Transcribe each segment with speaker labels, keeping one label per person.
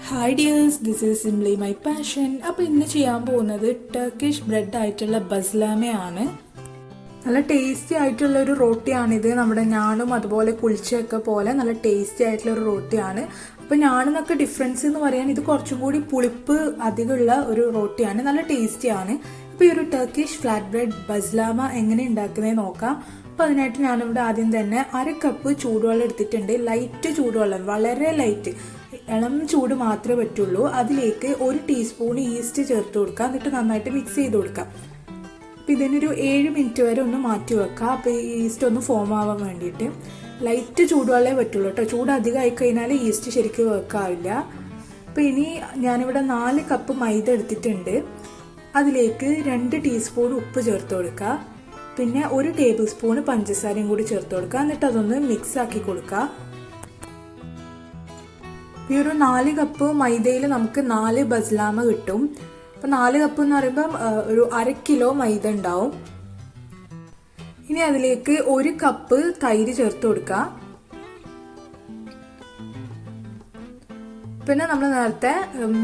Speaker 1: Hi dears, this is simply my passion. അപ്പോൾ ഇന്ന് ചെയ്യാൻ പോകുന്നത് ടർക്കിഷ് ബ്രെഡ് ആയിട്ടുള്ള ബസ്ലാമയാണ്. നല്ല ടേസ്റ്റി ആയിട്ടുള്ള ഒരു റോട്ടിയാണിത്. നമ്മുടെ ഞാണും അതുപോലെ കുൽച്ചയൊക്കെ പോലെ നല്ല ടേസ്റ്റി ആയിട്ടുള്ള ഒരു റോട്ടിയാണ്. അപ്പോൾ ഞാണെന്നൊക്കെ ഡിഫറൻസ് എന്ന് പറയാൻ ഇത് കുറച്ചും കൂടി പുളിപ്പ് അധികമുള്ള ഒരു റോട്ടിയാണ്. നല്ല ടേസ്റ്റിയാണ്. അപ്പോൾ ഈ ഒരു ടർക്കിഷ് ഫ്ലാറ്റ് ബ്രെഡ് ബസ്ലാമ എങ്ങനെ ഉണ്ടാക്കുന്നത് നോക്കാം. അപ്പോൾ അതിനായിട്ട് ഞാനിവിടെ ആദ്യം തന്നെ 1 കപ്പ് ചൂടുവെള്ളം എടുത്തിട്ടുണ്ട്. ലൈറ്റ് ചൂടുവെള്ളം, വളരെ ലൈറ്റ്, ഇളം ചൂട് മാത്രമേ പറ്റുള്ളൂ. അതിലേക്ക് 1 ടീസ്പൂൺ ഈസ്റ്റ് ചേർത്ത് കൊടുക്കുക. എന്നിട്ട് നന്നായിട്ട് മിക്സ് ചെയ്ത് കൊടുക്കാം. അപ്പം ഇതിനൊരു 7 മിനിറ്റ് വരെ ഒന്ന് മാറ്റി വെക്കാം. അപ്പോൾ ഈ ഈസ്റ്റ് ഒന്ന് ഫോം ആവാൻ വേണ്ടിയിട്ട് ലൈറ്റ് ചൂടുവെള്ളമേ പറ്റുള്ളൂ കേട്ടോ. ചൂട് അധികമായി കഴിഞ്ഞാൽ ഈസ്റ്റ് ശരിക്കും വെക്കാറില്ല. അപ്പോൾ ഇനി ഞാനിവിടെ 4 കപ്പ് മൈദ എടുത്തിട്ടുണ്ട്. അതിലേക്ക് 2 ടീസ്പൂൺ ഉപ്പ് ചേർത്ത് കൊടുക്കുക. പിന്നെ 1 ടേബിൾ സ്പൂൺ പഞ്ചസാരയും കൂടി ചേർത്ത് കൊടുക്കുക. എന്നിട്ട് അതൊന്ന് മിക്സ് ആക്കി കൊടുക്കുക. ഈ ഒരു 4 കപ്പ് മൈദയിൽ നമുക്ക് 4 ബസ്ലാമ കിട്ടും. അപ്പം 4 കപ്പ് എന്ന് പറയുമ്പം ഒരു 1/2 കിലോ മൈദ ഉണ്ടാവും. ഇനി അതിലേക്ക് 1 കപ്പ് തൈര് ചേർത്ത് കൊടുക്കുക. പിന്നെ നമ്മൾ നേരത്തെ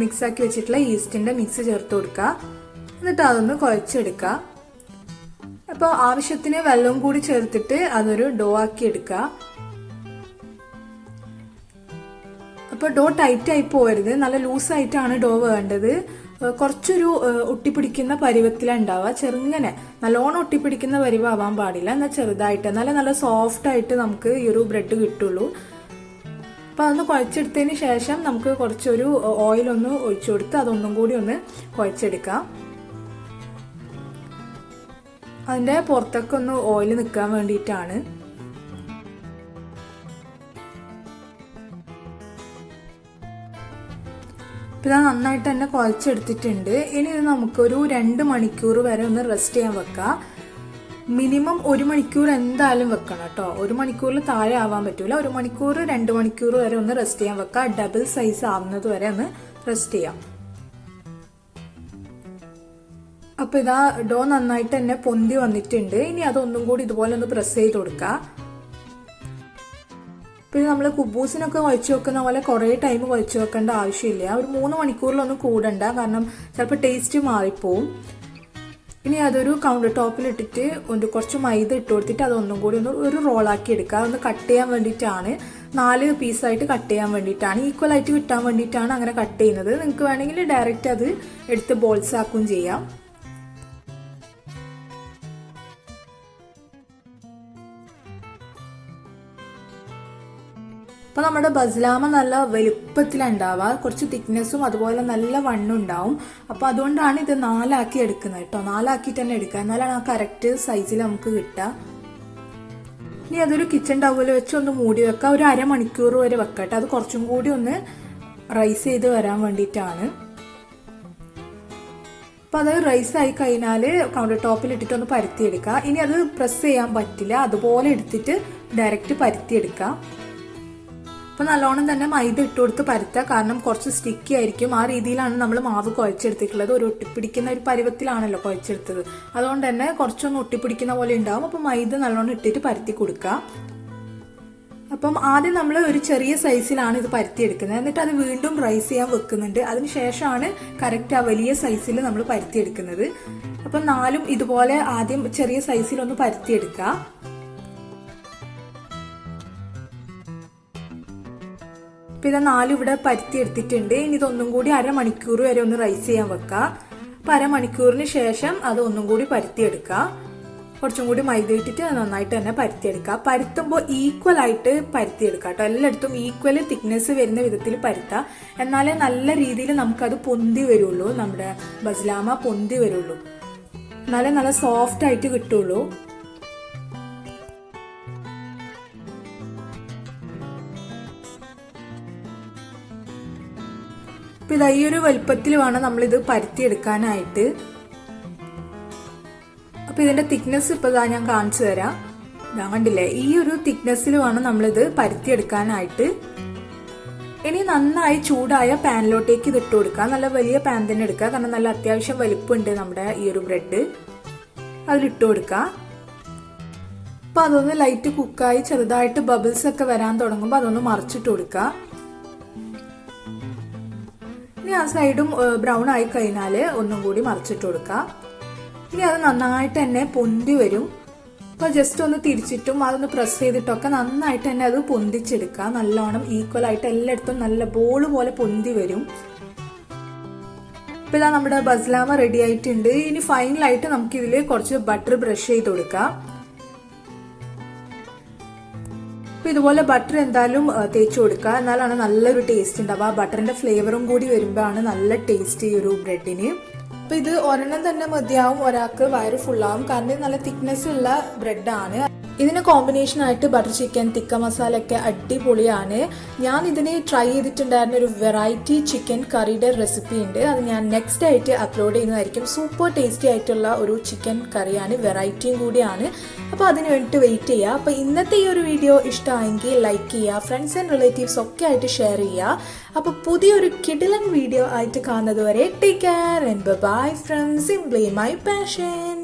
Speaker 1: മിക്സ് ആക്കി വെച്ചിട്ടുള്ള ഈസ്റ്റിന്റെ മിക്സ് ചേർത്ത് കൊടുക്കുക. എന്നിട്ട് അതൊന്ന് കുഴച്ചെടുക്കുക. അപ്പോൾ ആവശ്യത്തിന് വെള്ളവും കൂടി ചേർത്തിട്ട് അതൊരു ഡോ ആക്കി എടുക്കുക. അപ്പോൾ ഡോ ടൈറ്റ് ആയി പോകരുത്, നല്ല ലൂസായിട്ടാണ് ഡോ വേണ്ടത്. കുറച്ചൊരു ഒട്ടിപ്പിടിക്കുന്ന പരുവത്തിലുണ്ടാവുക. ചെറുങ്ങനെ നല്ലോണം ഒട്ടിപ്പിടിക്കുന്ന പരുവാവാൻ പാടില്ല. എന്നാൽ ചെറുതായിട്ട് നല്ല സോഫ്റ്റ് ആയിട്ട് നമുക്ക് ഈ ഒരു ബ്രെഡ് കിട്ടുള്ളൂ. അപ്പോൾ അതൊന്ന് കുഴച്ചെടുത്തതിന് ശേഷം നമുക്ക് കുറച്ചൊരു ഓയിലൊന്ന് ഒഴിച്ചു കൊടുത്ത് അതൊന്നും കൂടി ഒന്ന് കുഴച്ചെടുക്കാം. അതിൻ്റെ പുറത്തൊക്കെ ഒന്ന് ഓയിൽ നിൽക്കാൻ വേണ്ടിയിട്ടാണ്. ഇപ്പം ഇത് നന്നായിട്ട് തന്നെ കുഴച്ചെടുത്തിട്ടുണ്ട്. ഇനി ഇത് നമുക്കൊരു 2 മണിക്കൂർ വരെ ഒന്ന് റെസ്റ്റ് ചെയ്യാൻ വെക്കാം. മിനിമം 1 മണിക്കൂർ എന്തായാലും വെക്കണം കേട്ടോ. 1 മണിക്കൂറിൽ താഴെ ആവാൻ പറ്റൂല. 1 മണിക്കൂർ 2 മണിക്കൂർ വരെ ഒന്ന് റെസ്റ്റ് ചെയ്യാൻ വെക്കാം. ഡബിൾ സൈസ് ആവുന്നത് വരെ ഒന്ന് റെസ്റ്റ് ചെയ്യാം. അപ്പോൾ ഇതാ ഡോ നന്നായിട്ട് തന്നെ പൊന്തി വന്നിട്ടുണ്ട്. ഇനി അതൊന്നും കൂടി ഇതുപോലെ ഒന്ന് പ്രസ് ചെയ്ത് കൊടുക്കുക. പിന്നെ നമ്മൾ കുബൂസിനൊക്കെ കുഴച്ച് വെക്കുന്ന പോലെ കുറേ ടൈം കുഴച്ച് വെക്കേണ്ട ആവശ്യമില്ല. ഒരു 3 മണിക്കൂറിലൊന്നും കൂടണ്ട, കാരണം ചിലപ്പോൾ ടേസ്റ്റ് മാറിപ്പോവും. ഇനി അതൊരു കൗണ്ടർ ടോപ്പിൽ ഇട്ടിട്ട് കുറച്ച് മൈദ ഇട്ട് കൊടുത്തിട്ട് അതൊന്നും കൂടി ഒരു റോളാക്കി എടുക്കുക. ഒന്ന് കട്ട് ചെയ്യാൻ വേണ്ടിയിട്ടാണ്, 4 പീസായിട്ട് കട്ട് ചെയ്യാൻ വേണ്ടിയിട്ടാണ്, ഈക്വൽ ആയിട്ട് കിട്ടാൻ വേണ്ടിയിട്ടാണ് അങ്ങനെ കട്ട് ചെയ്യുന്നത്. നിങ്ങൾക്ക് വേണമെങ്കിൽ ഡയറക്റ്റ് അത് എടുത്ത് ബോൾസ് ആക്കുകയും ചെയ്യാം. അപ്പോൾ നമ്മുടെ ബസ്ലാമ നല്ല വലുപ്പത്തിലുണ്ടാവുക, കുറച്ച് തിക്നെസ്സും അതുപോലെ നല്ല വണ്ണും ഉണ്ടാവും. അപ്പോൾ അതുകൊണ്ടാണ് ഇത് 4 ആക്കി എടുക്കുന്നത് കേട്ടോ. 4 ആക്കി തന്നെ എടുക്കുക, എന്നാലാണ് ആ കറക്റ്റ് സൈസിൽ നമുക്ക് കിട്ടുക. ഇനി അതൊരു കിച്ചൺ ടവൽ വെച്ച് ഒന്ന് മൂടി വെക്കുക. ഒരു 1/2 മണിക്കൂർ വരെ വെക്കട്ടെ. അത് കുറച്ചും കൂടി ഒന്ന് റൈസ് ചെയ്ത് വരാൻ വേണ്ടിയിട്ടാണ്. അപ്പോൾ അത് റൈസ് ആയി കഴിഞ്ഞാൽ കൗണ്ടർ ടോപ്പിൽ ഇട്ടിട്ട് ഒന്ന് പരത്തിയെടുക്കുക. ഇനി അത് പ്രസ് ചെയ്യാൻ പറ്റില്ല, അതുപോലെ എടുത്തിട്ട് ഡയറക്റ്റ് പരത്തിയെടുക്കുക. അപ്പോൾ നല്ലോണം തന്നെ മൈദ ഇട്ട് കൊടുത്ത് പരത്തുക, കാരണം കുറച്ച് സ്റ്റിക്കി ആയിരിക്കും. ആ രീതിയിലാണ് നമ്മൾ മാവ് കുഴച്ചെടുത്തിട്ടുള്ളത്. ഒരു ഒട്ടിപ്പിടിക്കുന്ന ഒരു പരുവത്തിലാണല്ലോ കുഴച്ചെടുത്തത്. അതുകൊണ്ട് തന്നെ കുറച്ചൊന്ന് ഒട്ടിപ്പിടിക്കുന്ന പോലെ ഉണ്ടാവും. അപ്പോൾ മൈദ നല്ലോണം ഇട്ടിട്ട് പരത്തി കൊടുക്കുക. അപ്പം ആദ്യം നമ്മൾ ഒരു ചെറിയ സൈസിലാണ് ഇത് പരത്തിയെടുക്കുന്നത്. എന്നിട്ട് അത് വീണ്ടും റൈസ് ചെയ്യാൻ വെക്കുന്നുണ്ട്. അതിനുശേഷമാണ് കറക്റ്റ് ആ വലിയ സൈസിൽ നമ്മൾ പരത്തിയെടുക്കുന്നത്. അപ്പം 4ഉം ഇതുപോലെ ആദ്യം ചെറിയ സൈസിലൊന്ന് പരത്തിയെടുക്കുക. ഇപ്പം ഇത് 4 ഇവിടെ പരത്തി എടുത്തിട്ടുണ്ട്. ഇനി ഇതൊന്നും കൂടി 1/2 മണിക്കൂർ വരെ ഒന്ന് റൈസ് ചെയ്യാൻ വെക്കുക. അപ്പം 1/2 മണിക്കൂറിന് ശേഷം അത് ഒന്നും കൂടി പരത്തിയെടുക്കുക. കുറച്ചും കൂടി മൈദ ഇട്ടിട്ട് നന്നായിട്ട് തന്നെ പരത്തിയെടുക്കുക. പരത്തുമ്പോൾ ഈക്വൽ ആയിട്ട് പരത്തിയെടുക്കുക കേട്ടോ. എല്ലായിടത്തും ഈക്വൽ തിക്നെസ് വരുന്ന വിധത്തിൽ പരത്തുക. എന്നാലേ നല്ല രീതിയിൽ നമുക്കത് പൊന്തി വരുള്ളൂ, നമ്മുടെ ബസ്ലാമ പൊന്തി വരുള്ളൂ. എന്നാലേ നല്ല സോഫ്റ്റ് ആയിട്ട് കിട്ടുള്ളൂ. അപ്പം ഇതാ ഈ ഒരു വലുപ്പത്തിൽ വേണം നമ്മളിത് പരത്തിയെടുക്കാനായിട്ട്. അപ്പം ഇതിൻ്റെ തിക്നെസ് ഇപ്പോൾ ഇതാ ഞാൻ കാണിച്ചു തരാം. ഞാൻ കണ്ടില്ലേ, ഈ ഒരു തിക്നെസ്സിൽ വേണം നമ്മളിത് പരത്തിയെടുക്കാനായിട്ട്. ഇനി നന്നായി ചൂടായ പാനിലോട്ടേക്ക് ഇത് ഇട്ട് കൊടുക്കുക. നല്ല വലിയ പാൻ തന്നെ എടുക്കുക, കാരണം നല്ല അത്യാവശ്യം വലിപ്പമുണ്ട് നമ്മുടെ ഈ ഒരു ബ്രെഡ്. അതിലിട്ട് കൊടുക്കുക. അപ്പോൾ അതൊന്ന് ലൈറ്റ് കുക്കായി ചെറുതായിട്ട് ബബിൾസ് ഒക്കെ വരാൻ തുടങ്ങുമ്പോൾ അതൊന്ന് മറിച്ചിട്ട് കൊടുക്കുക. ഇനി ആ സൈഡും ബ്രൗൺ ആയി കഴിഞ്ഞാൽ ഒന്നും കൂടി മറിച്ചിട്ട് കൊടുക്കാം. ഇനി അത് നന്നായിട്ട് തന്നെ പൊന്തി വരും. അപ്പോൾ ജസ്റ്റ് ഒന്ന് തിരിച്ചിട്ടും അതൊന്ന് പ്രസ് ചെയ്തിട്ടൊക്കെ നന്നായിട്ട് തന്നെ അത് പൊന്തിച്ചെടുക്കുക. നല്ലോണം ഈക്വൽ ആയിട്ട് എല്ലായിടത്തും നല്ല ബോൾ പോലെ പൊന്തി വരും. അപ്പോൾ ഇതാ നമ്മുടെ ബസ്ലാമ റെഡി ആയിട്ടുണ്ട്. ഇനി ഫൈനലായിട്ട് നമുക്കിതിൽ കുറച്ച് ബട്ടർ ബ്രഷ് ചെയ്ത് കൊടുക്കാം. അപ്പോൾ ഇതുപോലെ ബട്ടർ എന്തായാലും തേച്ച് കൊടുക്കുക, എന്നാലാണ് നല്ലൊരു ടേസ്റ്റ് ഉണ്ടാവുക. ആ ബട്ടറിന്റെ ഫ്ലേവറും കൂടി വരുമ്പോഴാണ് നല്ല ടേസ്റ്റ് ഈ ഒരു ബ്രെഡിന്. അപ്പോൾ ഇത് ഒരെണ്ണം തന്നെ മതിയാവും, ഒരാൾക്ക് വയറ് ഫുള്ളാവും, കാരണം ഇത് നല്ല തിക്നെസ് ഉള്ള ബ്രെഡാണ്. ഇതിന് കോമ്പിനേഷൻ ആയിട്ട് ബട്ടർ ചിക്കൻ, തിക്ക മസാല ഒക്കെ അടിപൊളിയാണ്. ഞാൻ ഇതിന് ട്രൈ ചെയ്തിട്ടുണ്ടായിരുന്ന ഒരു വെറൈറ്റി ചിക്കൻ കറിയുടെ റെസിപ്പി ഉണ്ട്, അത് ഞാൻ നെക്സ്റ്റ് ആയിട്ട് അപ്ലോഡ് ചെയ്യുന്നതായിരിക്കും. സൂപ്പർ ടേസ്റ്റി ആയിട്ടുള്ള ഒരു ചിക്കൻ കറിയാണ്, വെറൈറ്റിയും കൂടിയാണ്. അപ്പോൾ അതിന് വേണ്ടിയിട്ട് വെയിറ്റ് ചെയ്യുക. അപ്പോൾ ഇന്നത്തെ ഈ ഒരു വീഡിയോ ഇഷ്ടമായെങ്കിൽ ലൈക്ക് ചെയ്യുക, ഫ്രണ്ട്സ് ആൻഡ് റിലേറ്റീവ്സ് ഒക്കെ ആയിട്ട് ഷെയർ ചെയ്യുക. അപ്പോൾ പുതിയൊരു കിടിലൻ വീഡിയോ ആയിട്ട് കാണുന്നത് വരെ take care and bye from simply my passion.